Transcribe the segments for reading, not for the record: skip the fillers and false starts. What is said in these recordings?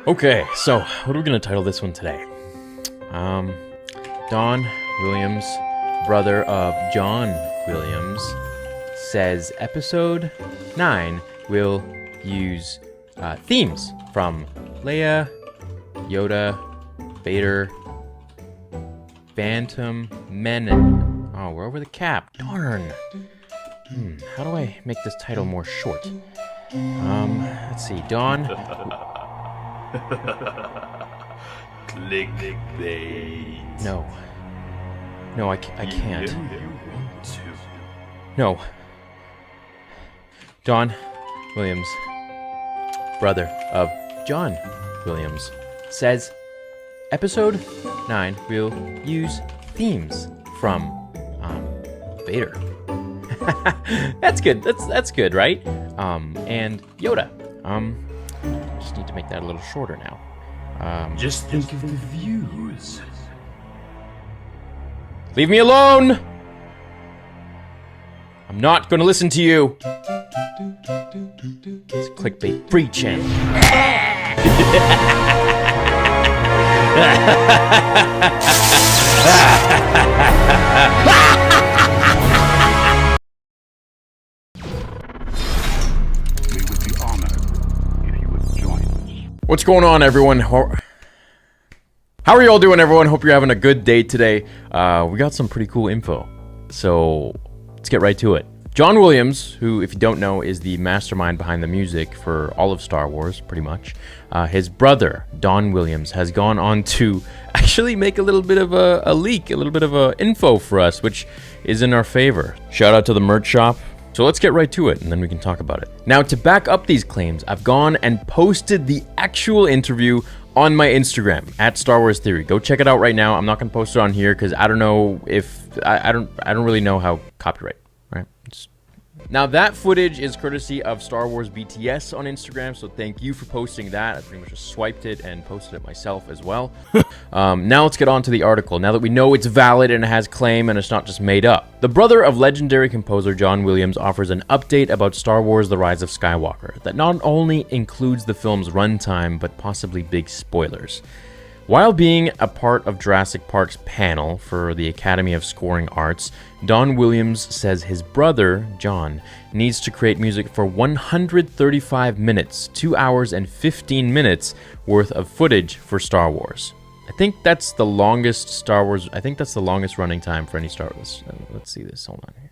Okay, so what are we gonna title this one today? Don Williams, brother of John Williams, says episode 9 will use themes from Leia, Yoda, Vader, Phantom Menace. Oh, we're over the cap. Darn. How do I make this title more short? Let's see. Don. Clickbait. No. No, I can't. You want to. No. Don Williams, brother of John Williams, says episode 9 will use themes from Vader. That's good. That's good, right? And Yoda. Just need to make that a little shorter now. Just think of the views. Leave me alone! I'm not gonna listen to you. It's clickbait free channel. We would be honored if you would join us. What's going on, everyone? How are you all doing, everyone? Hope you're having a good day today. We got some pretty cool info, so let's get right to it. John Williams, who, if you don't know, is the mastermind behind the music for all of Star Wars, pretty much. His brother, Don Williams, has gone on to actually make a little bit of a leak, a little bit of info for us, which is in our favor. Shout out to the merch shop. So let's get right to it, and then we can talk about it. Now, to back up these claims, I've gone and posted the actual interview on my Instagram at Star Wars Theory. Go check it out right now. I'm not going to post it on here because I don't know if I don't really know how copyright, right? Now that footage is courtesy of Star Wars BTS on Instagram, so thank you for posting that. I pretty much just swiped it and posted it myself as well. Now let's get on to the article. Now that we know it's valid and it has claim and it's not just made up. The brother of legendary composer John Williams offers an update about Star Wars The Rise of Skywalker that not only includes the film's runtime, but possibly big spoilers. While being a part of Jurassic Park's panel for the Academy of Scoring Arts, Don Williams says his brother, John, needs to create music for 135 minutes, 2 hours and 15 minutes worth of footage for Star Wars. I think that's the longest running time for any Star Wars. Let's see this, hold on here.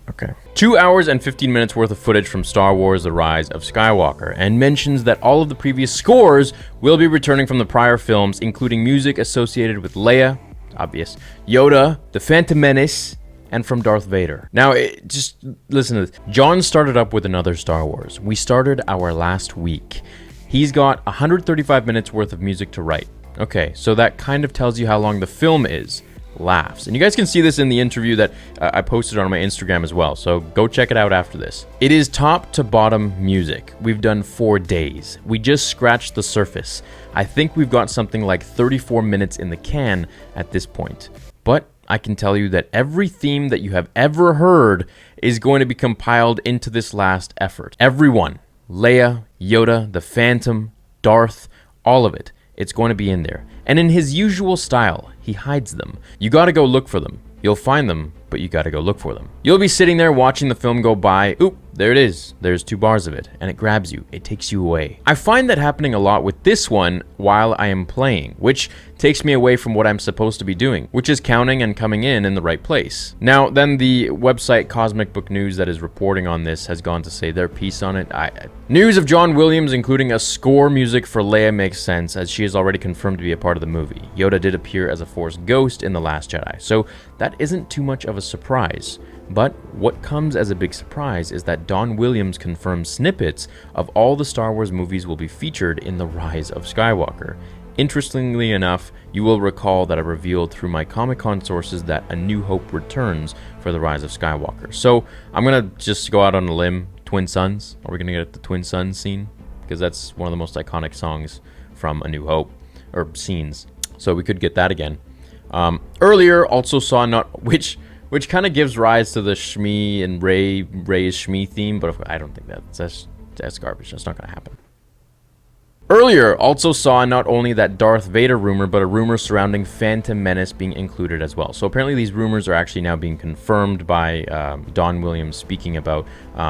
Okay. 2 hours and 15 minutes worth of footage from Star Wars The Rise of Skywalker, and mentions that all of the previous scores will be returning from the prior films, including music associated with Leia, obvious, Yoda, the Phantom Menace, and from Darth Vader. Now, just listen to this. John started up with another Star Wars. We started our last week. He's got 135 minutes worth of music to write. Okay, so that kind of tells you how long the film is. Laughs. And you guys can see this in the interview that I posted on my Instagram as well, so go check it out after this. It is top to bottom music. We've done 4 days. We just scratched the surface. I think we've got something like 34 minutes in the can at this point. But I can tell you that every theme that you have ever heard is going to be compiled into this last effort. Everyone. Leia, Yoda, the Phantom, Darth, all of it. It's going to be in there. And in his usual style, he hides them. You gotta go look for them. You'll find them, but you gotta go look for them. You'll be sitting there watching the film go by. Oop, there it is. There's 2 bars of it, and it grabs you. It takes you away. I find that happening a lot with this one while I am playing, which takes me away from what I'm supposed to be doing, which is counting and coming in the right place. Now, then the website Cosmic Book News that is reporting on this has gone to say their piece on it. News of John Williams including a score music for Leia makes sense, as she is already confirmed to be a part of the movie. Yoda did appear as a Force ghost in The Last Jedi, so that isn't too much of a surprise. But what comes as a big surprise is that Don Williams confirms snippets of all the Star Wars movies will be featured in The Rise of Skywalker. Interestingly enough, you will recall that I revealed through my Comic-Con sources that A New Hope returns for The Rise of Skywalker. So I'm going to just go out on a limb. Twin Suns. Are we going to get the Twin Suns scene? Because that's one of the most iconic songs from A New Hope, or scenes. So we could get that again. Earlier, also saw not which which kind of gives rise to the Shmi and Rey's Shmi theme, but I don't think that's garbage. That's not going to happen. Earlier, also saw not only that Darth Vader rumor, but a rumor surrounding Phantom Menace being included as well. So apparently these rumors are actually now being confirmed by Don Williams speaking about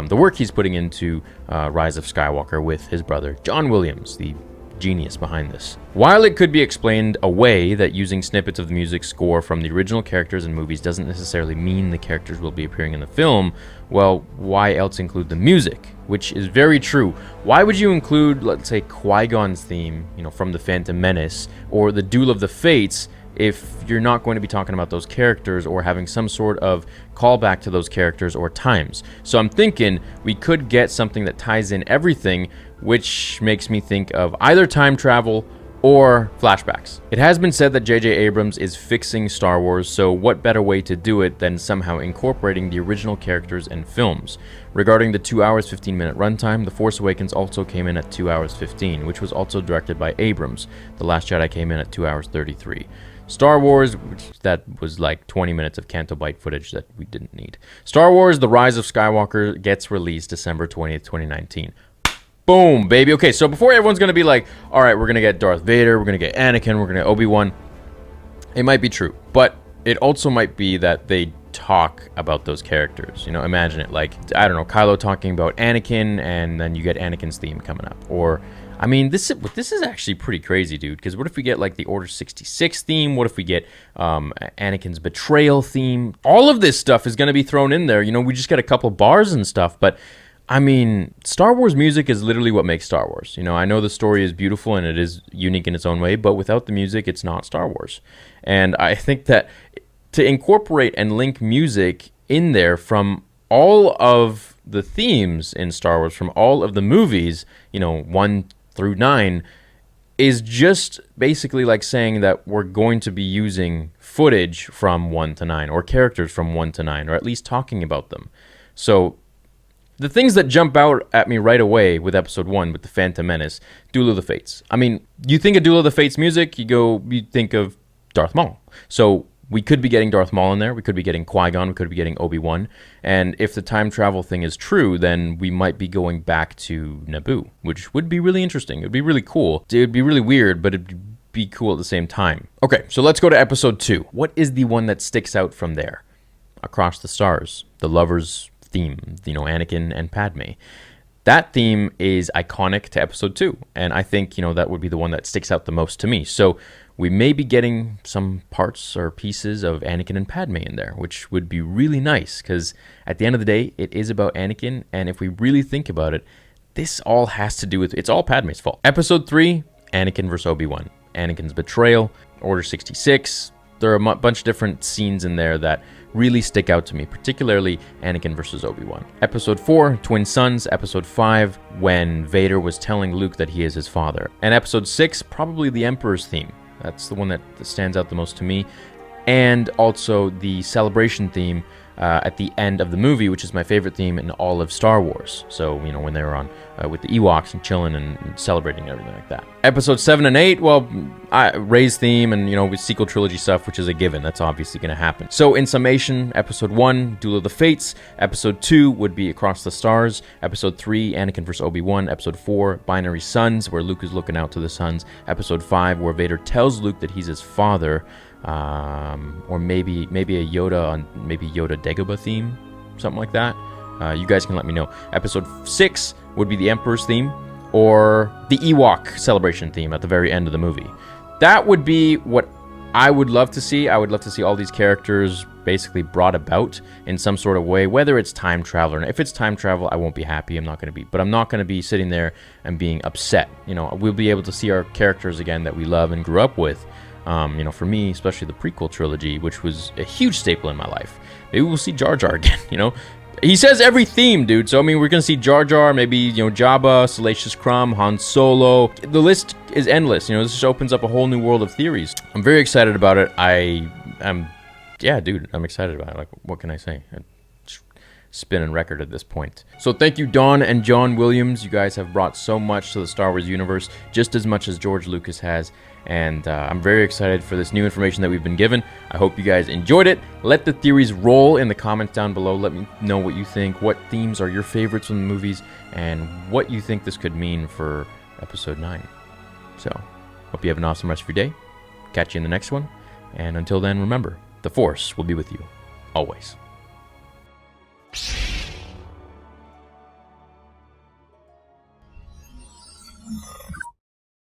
the work he's putting into Rise of Skywalker with his brother, John Williams, the genius behind this. While it could be explained away that using snippets of the music score from the original characters and movies doesn't necessarily mean the characters will be appearing in the film, well, why else include the music? Which is very true. Why would you include, let's say, Qui-Gon's theme, from the Phantom Menace, or the Duel of the Fates, if you're not going to be talking about those characters or having some sort of callback to those characters or times? So I'm thinking we could get something that ties in everything, which makes me think of either time travel or flashbacks. It has been said that J.J. Abrams is fixing Star Wars, so what better way to do it than somehow incorporating the original characters and films? Regarding the 2 hours 15-minute runtime, The Force Awakens also came in at 2 hours 15, which was also directed by Abrams. The Last Jedi came in at 2 hours 33. Star Wars, that was like 20 minutes of Canto Bight footage that we didn't need. Star Wars The Rise of Skywalker gets released December 20th, 2019. Boom, baby. Okay, so before everyone's going to be like, all right, we're going to get Darth Vader, we're going to get Anakin, we're going to get Obi-Wan. It might be true, but it also might be that they talk about those characters. Imagine it like, I don't know, Kylo talking about Anakin, and then you get Anakin's theme coming up. Or, I mean, this is actually pretty crazy, dude, because what if we get like the Order 66 theme? What if we get Anakin's betrayal theme? All of this stuff is going to be thrown in there. We just get a couple bars and stuff, but I mean, Star Wars music is literally what makes Star Wars. I know the story is beautiful and it is unique in its own way, but without the music, it's not Star Wars. And I think that to incorporate and link music in there from all of the themes in Star Wars, from all of the movies, 1 through 9, is just basically like saying that we're going to be using footage from 1 to 9, or characters from 1 to 9, or at least talking about them. So the things that jump out at me right away with Episode 1, with the Phantom Menace, Duel of the Fates. I mean, you think of Duel of the Fates music, you think of Darth Maul. So we could be getting Darth Maul in there, we could be getting Qui-Gon, we could be getting Obi-Wan, and if the time travel thing is true, then we might be going back to Naboo, which would be really interesting. It would be really cool. It would be really weird, but it'd be cool at the same time. Okay, so let's go to Episode 2. What is the one that sticks out from there? Across the Stars, the lovers' theme, Anakin and Padme. That theme is iconic to Episode 2, and I think, that would be the one that sticks out the most to me. So we may be getting some parts or pieces of Anakin and Padme in there, which would be really nice, because at the end of the day, it is about Anakin, and if we really think about it, this all has to do with, it's all Padme's fault. Episode 3, Anakin versus Obi-Wan. Anakin's betrayal, Order 66. There are a bunch of different scenes in there that really stick out to me, particularly Anakin versus Obi-Wan. Episode 4, Twin Sons. Episode 5, when Vader was telling Luke that he is his father. And Episode 6, probably the Emperor's theme. That's the one that stands out the most to me. And also the celebration theme at the end of the movie, which is my favorite theme in all of Star Wars. So, when they were on with the Ewoks and chilling and celebrating and everything like that. Episode 7 and 8, well, Rey's theme and, with sequel trilogy stuff, which is a given. That's obviously going to happen. So, in summation, Episode 1, Duel of the Fates. Episode 2 would be Across the Stars. Episode 3, Anakin vs. Obi-Wan. Episode 4, Binary Sons, where Luke is looking out to the suns. Episode 5, where Vader tells Luke that he's his father. Or maybe a Yoda Dagobah theme, something like that. You guys can let me know. Episode 6 would be the Emperor's theme, or the Ewok celebration theme at the very end of the movie. That would be what I would love to see. I would love to see all these characters basically brought about in some sort of way, whether it's time travel or if it's time travel, I won't be happy. I'm not going to be sitting there and being upset. We'll be able to see our characters again that we love and grew up with. For me, especially the prequel trilogy, which was a huge staple in my life. Maybe we'll see Jar Jar again, He says every theme, dude. So, we're going to see Jar Jar, maybe, Jabba, Salacious Crumb, Han Solo. The list is endless. This just opens up a whole new world of theories. I'm very excited about it. Yeah, dude, I'm excited about it. Like, what can I say? spin and record at this point. So thank you, Don and John Williams. You guys have brought so much to the Star Wars universe, just as much as George Lucas has. And I'm very excited for this new information that we've been given. I hope you guys enjoyed it. Let the theories roll in the comments down below. Let me know what you think. What themes are your favorites from the movies, and what you think this could mean for Episode 9. So, hope you have an awesome rest of your day. Catch you in the next one. And until then, remember, the Force will be with you always.